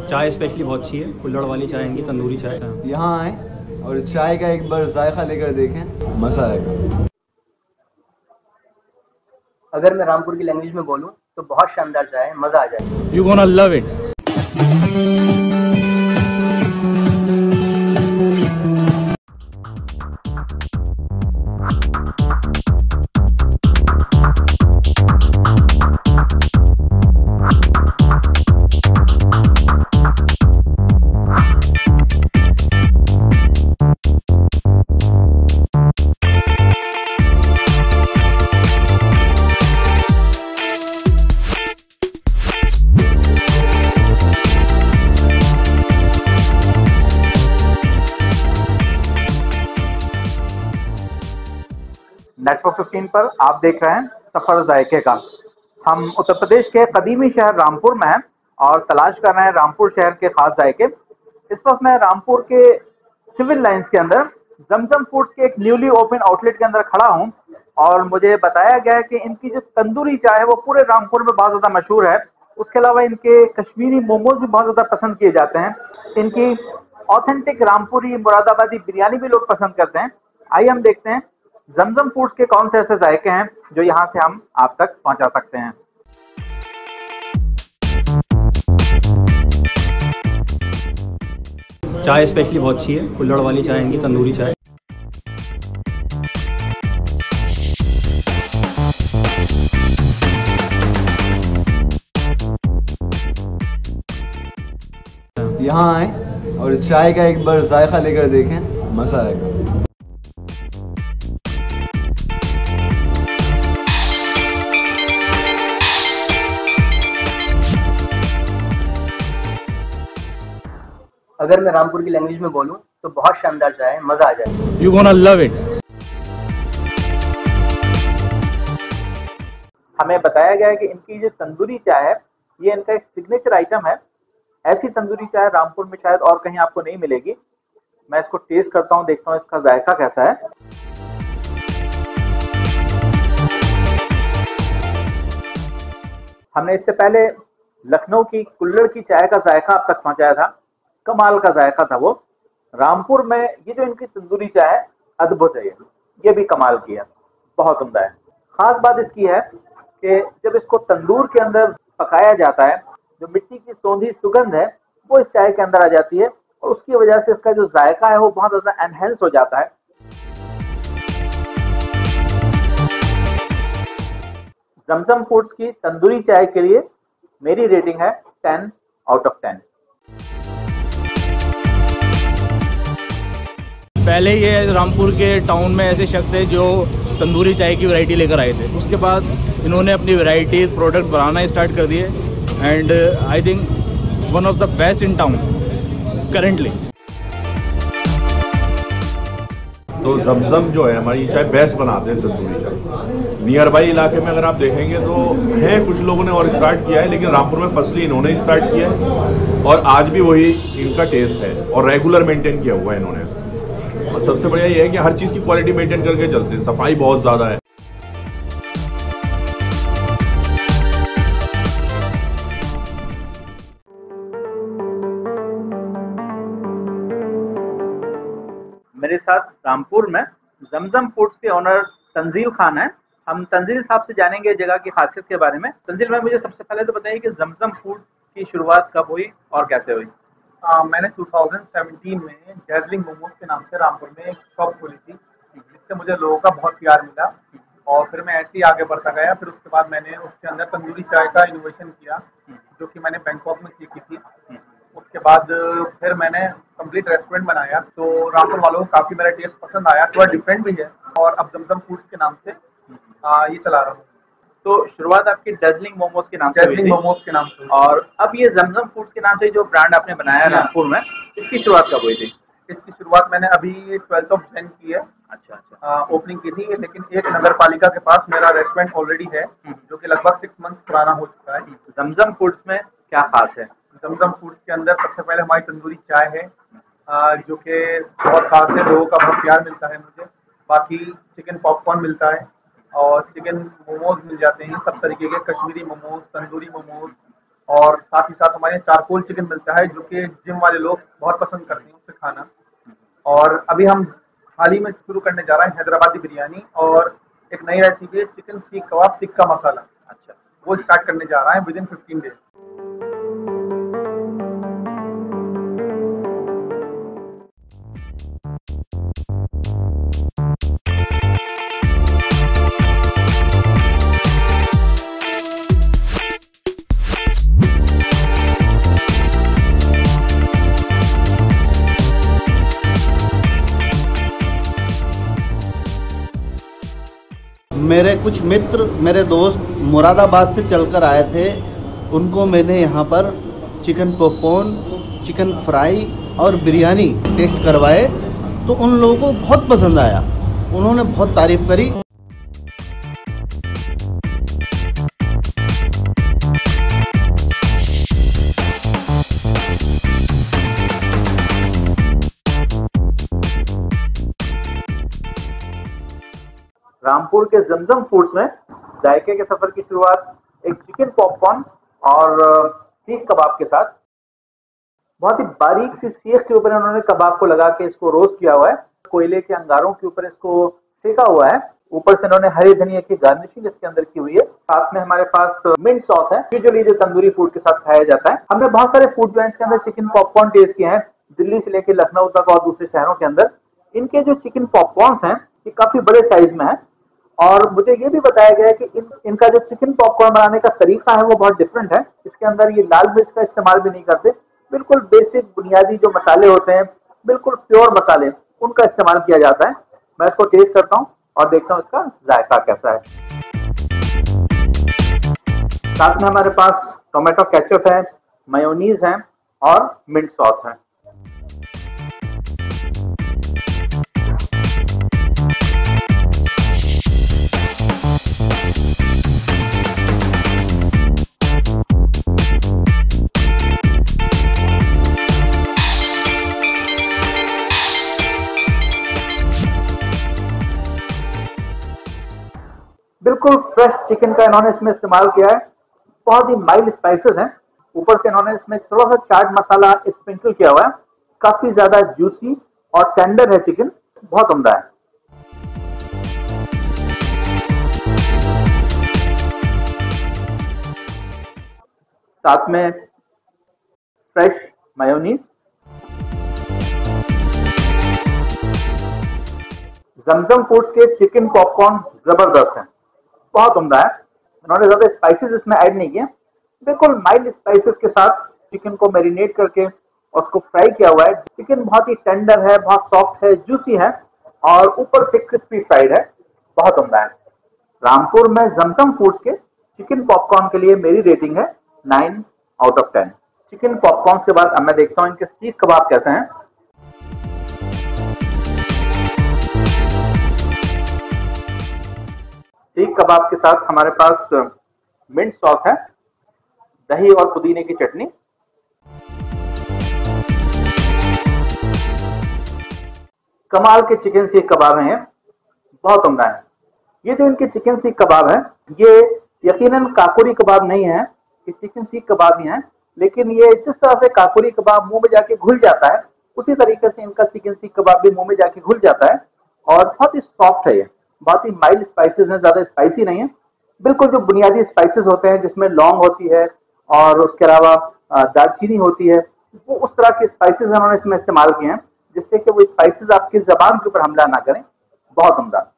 चाय स्पेशली बहुत अच्छी है, कुल्हड़ वाली चाय इनकी, तंदूरी चाय। यहाँ आए और चाय का एक बार जायका लेकर देखें, मज़ा आएगा। अगर मैं रामपुर की लैंग्वेज में बोलूँ तो बहुत शानदार चाय है, मज़ा आ जाएगा। You gonna love it. Network 15 पर आप देख रहे हैं सफर जायके का। हम उत्तर प्रदेश के कदीमी शहर रामपुर में हैं और तलाश कर रहे हैं रामपुर शहर के खास जायके। इस वक्त मैं रामपुर के सिविल लाइंस के अंदर जमजम फूड्स के एक न्यूली ओपन आउटलेट के अंदर खड़ा हूं और मुझे बताया गया है कि इनकी जो तंदूरी चाय है वो पूरे रामपुर में बहुत ज़्यादा मशहूर है। उसके अलावा इनके कश्मीरी मोमोज भी बहुत ज़्यादा पसंद किए जाते हैं। इनकी ऑथेंटिक रामपुरी मुरादाबादी बिरयानी भी लोग पसंद करते हैं। आइए हम देखते हैं जमजम फूड्स के कौन से ऐसे जायके हैं जो यहाँ से हम आप तक पहुँचा सकते हैं। चाय स्पेशली बहुत अच्छी है, कुल्हड़ वाली चाय इनकी, तंदूरी चाय। यहाँ आए और चाय का एक बार जायका लेकर देखें, मज़ा आएगा। अगर मैं रामपुर की लैंग्वेज में बोलूँ तो बहुत शानदार चाय है, मज़ा आ जाएगा। You gonna love it. हमें बताया गया है कि इनकी जो तंदूरी चाय है ये इनका एक सिग्नेचर आइटम है। ऐसी तंदूरी चाय रामपुर में शायद और कहीं आपको नहीं मिलेगी। मैं इसको टेस्ट करता हूँ, देखता हूँ इसका जायका कैसा है। हमने इससे पहले लखनऊ की कुल्हड़ की चाय का जायका आप तक पहुंचाया था, कमाल का जायका था वो। रामपुर में ये जो इनकी तंदूरी चाय है अद्भुत है, ये भी कमाल की है, बहुत उम्दा है। खास बात इसकी है कि जब इसको तंदूर के अंदर पकाया जाता है जो मिट्टी की सौंधी सुगंध है वो इस चाय के अंदर आ जाती है और उसकी वजह से इसका जो जायका है वो बहुत ज्यादा एनहेंस हो जाता है। जमजम फूड्स की तंदूरी चाय के लिए मेरी रेटिंग है 10 आउट ऑफ 10। पहले ये रामपुर के टाउन में ऐसे शख्स है जो तंदूरी चाय की वैरायटी लेकर आए थे। उसके बाद इन्होंने अपनी वैरायटीज़ प्रोडक्ट बनाना स्टार्ट कर दिए and I think one of the best in town currently. तो जमजम जो है हमारी चाय बेस्ट बनाते हैं तंदूरी चाय। नियर बाई इलाके में अगर आप देखेंगे तो है, कुछ लोगों ने और स्टार्ट किया है, लेकिन रामपुर में फर्स्टली इन्होंने ही स्टार्ट किया है और आज भी वही इनका टेस्ट है और रेगुलर मेंटेन किया हुआ है इन्होंने। और सबसे बढ़िया ये है कि हर चीज़ की क्वालिटी मेंटेन करके चलते हैं, सफाई बहुत ज़्यादा है। मेरे साथ रामपुर में जमजम फूड्स के ओनर तंजील खान है। हम तंजील साहब से जानेंगे जगह की खासियत के बारे में। तंजील भाई, मुझे सबसे पहले तो बताइए कि जमजम फूड की शुरुआत कब हुई और कैसे हुई? मैंने 2017 में डैज़लिंग मोमोज के नाम से रामपुर में एक शॉप खोली थी, जिससे मुझे लोगों का बहुत प्यार मिला और फिर मैं ऐसे ही आगे बढ़ता गया। फिर उसके बाद मैंने उसके अंदर तंदूरी चाय का इनोवेशन किया जो कि मैंने बैंकॉक में सीखी थी। उसके बाद फिर मैंने कंप्लीट रेस्टोरेंट बनाया, तो रामपुर वालों को काफ़ी मेरा टेस्ट पसंद आया, थोड़ा डिफरेंट भी है और अब जमजम फूड्स के नाम से ये चला रहा हूँ। तो शुरुआत आपकी डैज़लिंग मोमोज के नाम से हुई थी मोमोज के नाम से, और अब ये जमजम फूड्स के नाम से जो ब्रांड आपने बनाया रामपुर में, इसकी शुरुआत कब हुई थी? इसकी शुरुआत मैंने अभी 12 जनवरी की है। अच्छा। ओपनिंग की थी, लेकिन एक नगर पालिका के पास मेरा रेस्टोरेंट ऑलरेडी है जो कि लगभग 6 मंथ पुराना हो चुका है। जमजम फूड्स में क्या खास है? जमजम फूड्स के अंदर सबसे पहले हमारी तंदूरी चाय है जो कि बहुत खास है, लोगों का बहुत प्यार मिलता है मुझे। बाकी चिकन पॉपकॉर्न मिलता है और चिकन मोमोज मिल जाते हैं, सब तरीके के, कश्मीरी मोमोज, तंदूरी मोमोज, और साथ ही साथ हमारे यहाँ चारकोल चिकन मिलता है, जो कि जिम वाले लोग बहुत पसंद करते हैं उससे खाना। और अभी हम हाल ही में शुरू करने जा रहे हैं हैदराबादी बिरयानी, और एक नई रेसिपी है चिकन सीख कबाब टिक्का मसाला। अच्छा, वो स्टार्ट करने जा रहा है विद इन 15 डेज। मेरे कुछ मित्र, मेरे दोस्त मुरादाबाद से चलकर आए थे। उनको मैंने यहाँ पर चिकन पॉपकॉर्न, चिकन फ्राई और बिरयानी टेस्ट करवाए, तो उन लोगों को बहुत पसंद आया। उन्होंने बहुत तारीफ़ करी। रामपुर के जमजम फूड्स में जायके के सफर की शुरुआत एक चिकन पॉपकॉर्न और सीख कबाब के साथ। बहुत ही बारीक सी सीख के ऊपर उन्होंने कबाब को लगा के इसको रोस्ट किया हुआ है। कोयले के अंगारों के ऊपर इसको सेका हुआ है। ऊपर से इन्होंने हरे धनिया की गार्निशिंग इसके अंदर की हुई है। साथ में हमारे पास मिंट सॉस है, यूजुअली जो तंदूरी फूड के साथ खाया जाता है। हमने बहुत सारे फूड जॉइंट्स के अंदर चिकन पॉपकॉर्न टेस्ट किए हैं, दिल्ली से लेकर लखनऊ तक और दूसरे शहरों के अंदर। इनके जो चिकन पॉपकॉर्न्स हैं ये काफी बड़े साइज में है, और मुझे ये भी बताया गया है कि इनका जो चिकन पॉपकॉर्न बनाने का तरीका है वो बहुत डिफरेंट है। इसके अंदर ये लाल मिर्च का इस्तेमाल भी नहीं करते। बिल्कुल बेसिक बुनियादी जो मसाले होते हैं, बिल्कुल प्योर मसाले, उनका इस्तेमाल किया जाता है। मैं इसको टेस्ट करता हूँ और देखता हूँ इसका जायका कैसा है। साथ में हमारे पास टोमेटो केचप है, मेयोनीज है और मिंट सॉस है। बिल्कुल फ्रेश चिकन का इन्होंने इसमें इस्तेमाल किया है। बहुत ही माइल्ड स्पाइसेस हैं। ऊपर से इन्होंने इसमें थोड़ा सा चाट मसाला स्प्रिंकल किया हुआ है। काफी ज्यादा जूसी और टेंडर है चिकन, बहुत उम्दा है। साथ में फ्रेश मेयोनीज। जमजम फूड्स के चिकन पॉपकॉर्न जबरदस्त हैं, बहुत उम्दा है। इन्होंने ज्यादा स्पाइसेस इसमें ऐड नहीं किए, बिल्कुल माइल्ड स्पाइसेस के साथ चिकन को मैरिनेट करके और उसको फ्राई किया हुआ है। चिकन बहुत ही टेंडर है, बहुत सॉफ्ट है, जूसी है और ऊपर से क्रिस्पी फ्राइड है, बहुत उम्दा है। रामपुर में जमजम फूड्स के चिकन पॉपकॉर्न के लिए मेरी रेटिंग है 9 आउट ऑफ 10। चिकन पॉपकॉर्न के बाद अब मैं देखता हूँ इनके सीख कबाब कैसे हैं। सीख कबाब के साथ हमारे पास मिंट सॉस है, दही और पुदीने की चटनी। कमाल के चिकन सीख कबाब हैं, बहुत उम्दा है। ये जो इनके चिकन सीख कबाब है, ये यकीनन काकोरी कबाब नहीं है, ये चिकन सीख कबाब ही है। लेकिन ये जिस तरह से काकोरी कबाब मुंह में जाके घुल जाता है, उसी तरीके से इनका चिकन सीख कबाब भी मुंह में जाके घुल जाता है और बहुत ही सॉफ्ट है। ये बहुत ही माइल्ड स्पाइसेस हैं, ज्यादा स्पाइसी नहीं है। बिल्कुल जो बुनियादी स्पाइसेस होते हैं जिसमें लौंग होती है और उसके अलावा दालचीनी होती है, वो उस तरह के स्पाइसेस उन्होंने इसमें इस्तेमाल किए हैं, जिससे कि वो स्पाइसेस आपकी जबान के ऊपर हमला ना करें। बहुत उम्दा।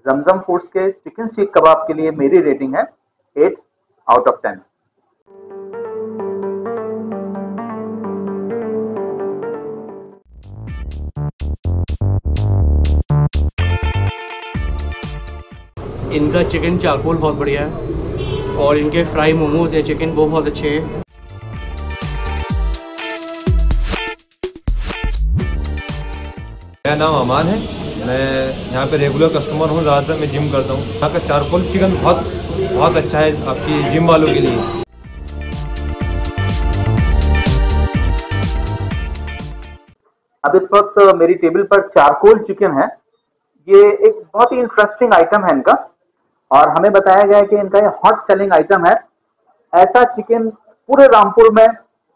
जमजम फूड्स के चिकन सीख कबाब के लिए मेरी रेटिंग है 8 आउट ऑफ 10। इनका चिकन चारकोल बहुत बढ़िया है और इनके फ्राई मोमोज है चिकन, वो बहुत अच्छे हैं। मेरा नाम अमान है, मैं यहाँ पे रेगुलर कस्टमर हूँ। ज़्यादातर मैं जिम करता हूँ। यहाँ का चारकोल चिकन बहुत अच्छा है आपकी जिम वालों के लिए। अब इस वक्त मेरी टेबल पर चारकोल चिकन है। ये एक बहुत ही इंटरेस्टिंग आइटम है इनका, और हमें बताया गया है कि इनका ये हॉट सेलिंग आइटम है। ऐसा चिकन पूरे रामपुर में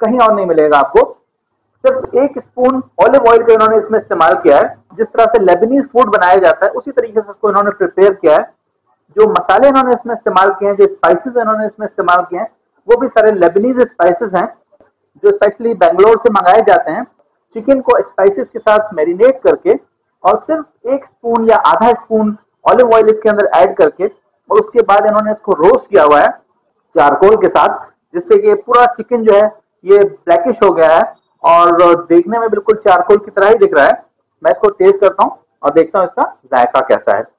कहीं और नहीं मिलेगा आपको। सिर्फ 1 स्पून ऑलिव ऑयल का इन्होंने इसमें इस्तेमाल किया है। जिस तरह से लेबनीज फूड बनाया जाता है उसी तरीके से उसको इन्होंने प्रिपेयर किया है। जो मसाले इन्होंने इसमें इस्तेमाल किए हैं, जो स्पाइसेस इन्होंने इसमें इस्तेमाल किए हैं, वो भी सारे लेबनीज स्पाइसेस हैं जो स्पेशली बेंगलोर से मंगाए जाते हैं। चिकन को स्पाइसेस के साथ मैरिनेट करके और सिर्फ 1 स्पून या आधा स्पून ऑलिव ऑयल इसके अंदर ऐड करके, और उसके बाद इन्होंने इसको रोस्ट किया हुआ है चारकोल के साथ, जिससे कि पूरा चिकन जो है ये ब्लैकिश हो गया है और देखने में बिल्कुल चारकोल की तरह ही दिख रहा है। मैं इसको टेस्ट करता हूँ और देखता हूँ इसका जायका कैसा है।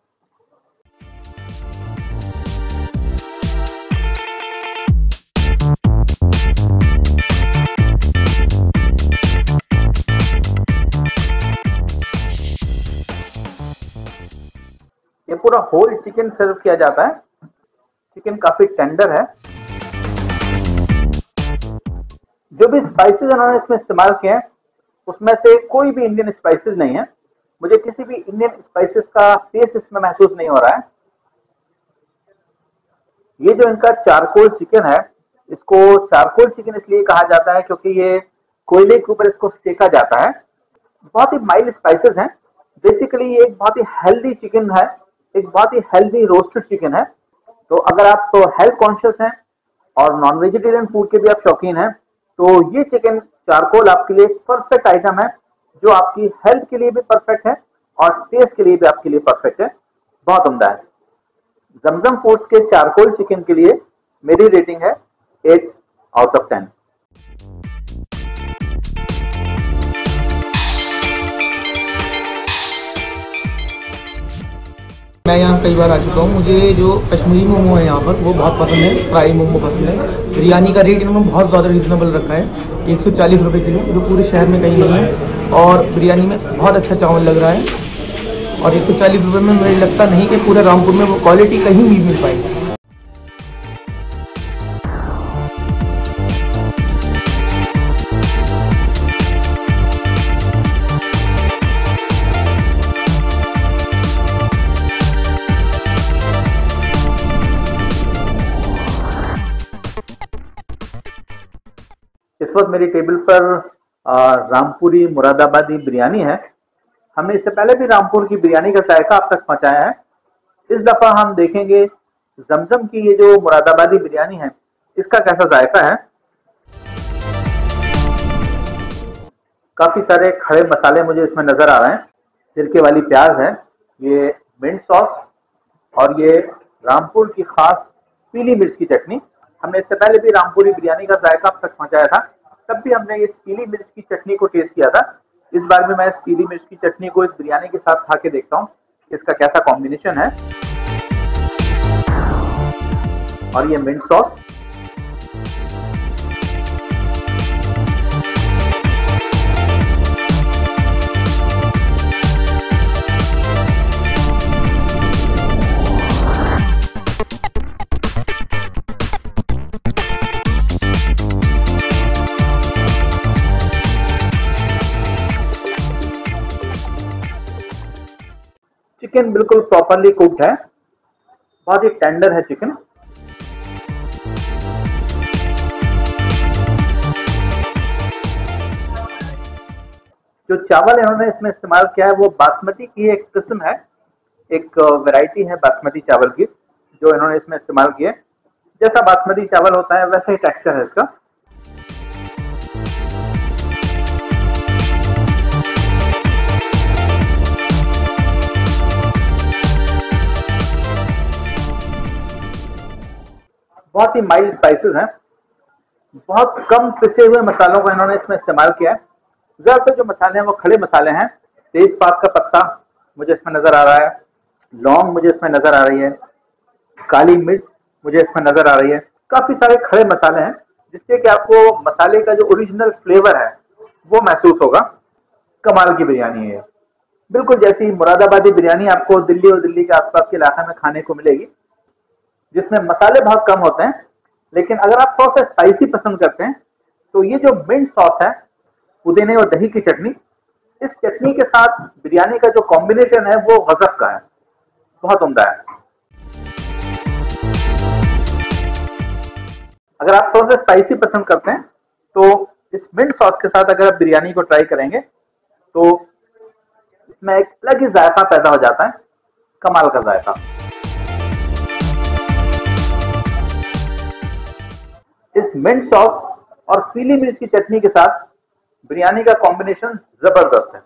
ये पूरा होल चिकन सर्व किया जाता है। चिकन काफी टेंडर है। जो भी स्पाइसेस इन्होंने इसमें इस्तेमाल किए हैं उसमें से कोई भी इंडियन स्पाइसेस नहीं है। मुझे किसी भी इंडियन स्पाइसेस का टेस्ट इसमें महसूस नहीं हो रहा है। ये जो इनका चारकोल चिकन है, इसको चारकोल चिकन इसलिए कहा जाता है क्योंकि ये कोयले के ऊपर इसको सेका जाता है। बहुत ही माइल्ड स्पाइसेस हैं। बेसिकली ये एक बहुत ही हेल्दी चिकन है, एक बहुत ही हेल्दी रोस्टेड चिकन है। तो अगर आप हेल्थ कॉन्शियस हैं और नॉन वेजिटेरियन फूड के भी आप शौकीन हैं, तो ये चिकन चारकोल आपके लिए परफेक्ट आइटम है, जो आपकी हेल्थ के लिए भी परफेक्ट है और टेस्ट के लिए भी आपके लिए परफेक्ट है। बहुत उम्दा है। जमजम फूड्स के चारकोल चिकन के लिए मेरी रेटिंग है 8 आउट ऑफ 10। मैं यहाँ कई बार आ चुका हूँ। मुझे जो कश्मीरी मोमो है यहाँ पर वो बहुत पसंद है, फ्राई मोमो पसंद है। बिरयानी का रेट इन्होंने बहुत ज़्यादा रीज़नेबल रखा है, 140 रुपये किलो, जो पूरे शहर में कहीं नहीं है। और बिरयानी में बहुत अच्छा चावल लग रहा है, और 140 रुपये में मुझे लगता नहीं कि पूरे रामपुर में वो क्वालिटी कहीं भी मिल पाएगी। इस वक्त मेरी टेबल पर रामपुरी मुरादाबादी बिरयानी है। हमने इससे पहले भी रामपुर की बिरयानी का जायका आप तक पहुंचाया है। इस दफा हम देखेंगे जमजम की ये जो मुरादाबादी बिरयानी है, इसका कैसा जायका है। काफी सारे खड़े मसाले मुझे इसमें नजर आ रहे हैं। सिरके वाली प्याज है, ये मिंट सॉस, और ये रामपुर की खास पीली मिर्च की चटनी। हमने इससे पहले भी रामपुरी बिरयानी का जायका आप तक पहुंचाया था, तब भी हमने इस पीली मिर्च की चटनी को टेस्ट किया था। इस बार भी मैं इस पीली मिर्च की चटनी को इस बिरयानी के साथ खा के देखता हूँ इसका कैसा कॉम्बिनेशन है। और ये मिंट सॉस, चिकन बिल्कुल प्रॉपरली कुक्ड है, बहुत ही टेंडर है चिकन। जो चावल इन्होंने इसमें इस्तेमाल किया है वो बासमती की एक किस्म है, एक वैरायटी है बासमती चावल की जो इन्होंने इसमें इस्तेमाल किया है। जैसा बासमती चावल होता है वैसा ही टेक्सचर है इसका। बहुत ही माइल्ड स्पाइसेस हैं। बहुत कम पिसे हुए मसालों को इन्होंने इसमें इस्तेमाल किया है। ज़्यादातर जो मसाले हैं वो खड़े मसाले हैं। तेजपात का पत्ता मुझे इसमें नज़र आ रहा है, लौंग मुझे इसमें नज़र आ रही है, काली मिर्च मुझे इसमें नज़र आ रही है। काफ़ी सारे खड़े मसाले हैं जिससे कि आपको मसाले का जो ओरिजिनल फ्लेवर है वो महसूस होगा। कमाल की बिरयानी है, बिल्कुल जैसी मुरादाबादी बिरयानी आपको दिल्ली और दिल्ली के आसपास के इलाके में खाने को मिलेगी, जिसमें मसाले बहुत कम होते हैं। लेकिन अगर आप थोड़ा सा स्पाइसी पसंद करते हैं तो ये जो मिंट सॉस है, पुदीने और दही की चटनी, इस चटनी के साथ बिरयानी का जो कॉम्बिनेशन है वो गजब का है, बहुत उम्दा है। अगर आप थोड़ा सा स्पाइसी पसंद करते हैं तो इस मिंट सॉस के साथ अगर आप बिरयानी को ट्राई करेंगे तो इसमें एक अलग ही जायका पैदा हो जाता है, कमाल का जायका। इस मिंट सॉस और पीली मिर्च की चटनी के साथ बिरयानी का कॉम्बिनेशन जबरदस्त है।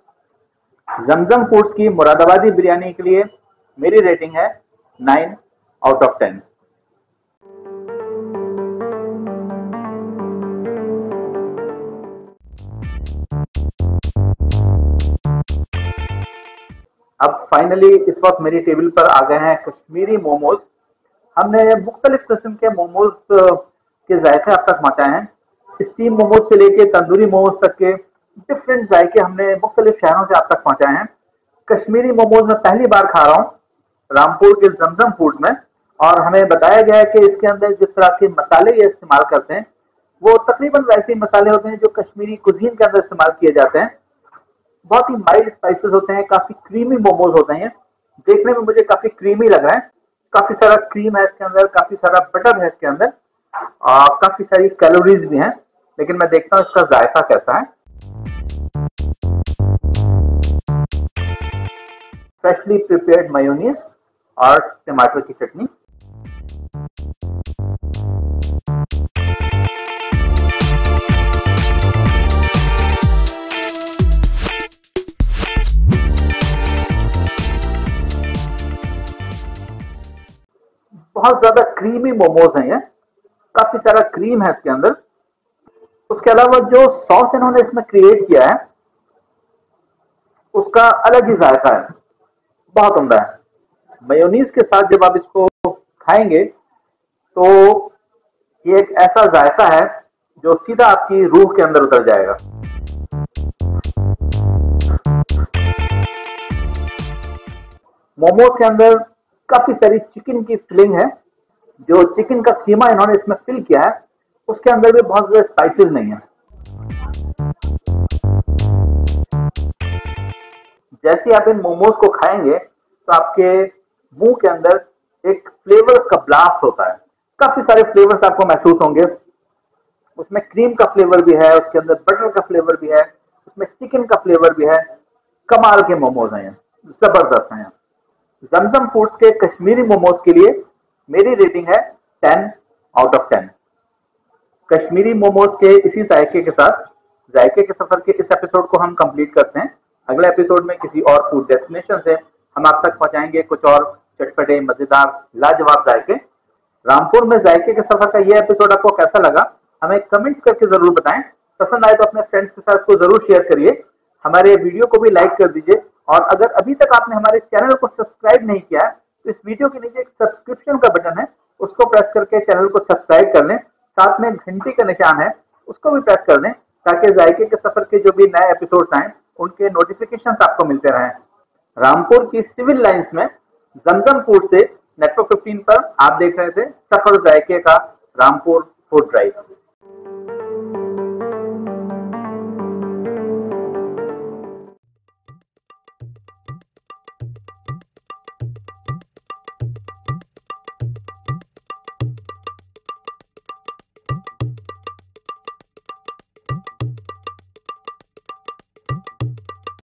जमजम फूड्स की मुरादाबादी बिरयानी के लिए मेरी रेटिंग है 9/10। अब फाइनली इस वक्त मेरी टेबल पर आ गए हैं कश्मीरी मोमोज। हमने मुख्तलिफ किस्म के मोमोज के जायके अब तक पहुंचाए हैं, स्टीम मोमोज से लेके तंदूरी मोमोज तक के डिफरेंट जायके हमने मुख्तलिफ शहरों से अब तक पहुंचाए हैं। कश्मीरी मोमोज में पहली बार खा रहा हूँ रामपुर के जमजम फूड में, और हमें बताया गया है कि इसके अंदर जिस तरह के मसाले ये इस्तेमाल करते हैं वो तकरीबन वैसे ही मसाले होते हैं जो कश्मीरी कुजीन के अंदर इस्तेमाल किए जाते हैं। बहुत ही माइल्ड स्पाइसेस होते हैं, काफी क्रीमी मोमोज होते हैं, देखने में मुझे काफी क्रीमी लग रहा है। काफी सारा क्रीम है इसके अंदर, काफी सारा बटर है इसके अंदर, काफी सारी कैलोरीज भी हैं, लेकिन मैं देखता हूँ इसका जायका कैसा है। फ्रेशली प्रिपेयर्ड मेयोनीज और टमाटर की चटनी। बहुत ज्यादा क्रीमी मोमोज हैं ये, काफी सारा क्रीम है इसके अंदर। उसके अलावा जो सॉस इन्होंने इसमें क्रिएट किया है उसका अलग ही जायका है, बहुत उम्दा है। मेयोनीज के साथ जब आप इसको खाएंगे तो ये एक ऐसा जायका है जो सीधा आपकी रूह के अंदर उतर जाएगा। मोमोज के अंदर काफी सारी चिकन की फिलिंग है, जो चिकन का कीमा इन्होंने इसमें फिल किया है उसके अंदर भी बहुत ज्यादा स्पाइसेस नहीं है। जैसे आप इन मोमोज को खाएंगे तो आपके मुंह के अंदर एक फ्लेवर्स का ब्लास्ट होता है, काफी सारे फ्लेवर्स आपको महसूस होंगे। उसमें क्रीम का फ्लेवर भी है, उसके अंदर बटर का फ्लेवर भी है, उसमें चिकन का फ्लेवर भी है। कमाल के मोमोज हैं, जबरदस्त हैं। जमजम फूड्स के कश्मीरी मोमोज के लिए मेरी रेटिंग है 10/10। कश्मीरी मोमोज के इसी जायके के साथ जायके के सफर के इस एपिसोड को हम कंप्लीट करते हैं। अगले एपिसोड में किसी और फूड डेस्टिनेशन से हम आप तक पहुंचाएंगे कुछ और चटपटे मजेदार लाजवाब जायके। रामपुर में जायके के सफर का ये एपिसोड आपको कैसा लगा हमें कमेंट्स करके जरूर बताएं। पसंद आए तो अपने फ्रेंड्स के साथ को जरूर शेयर करिए, हमारे वीडियो को भी लाइक कर दीजिए, और अगर अभी तक आपने हमारे चैनल को सब्सक्राइब नहीं किया है तो इस वीडियो के नीचे एक सब्सक्रिप्शन का बटन है, उसको प्रेस करके चैनल को सब्सक्राइब कर लें। साथ में घंटी का निशान है, उसको भी प्रेस कर लें ताकि जायके के सफर के जो भी नए एपिसोड आए उनके नोटिफिकेशन आपको मिलते रहें। रामपुर की सिविल लाइंस में जमजम फूड से नेटवर्क 15 पर आप देख रहे थे सफर जायके का रामपुर फूड ड्राइव।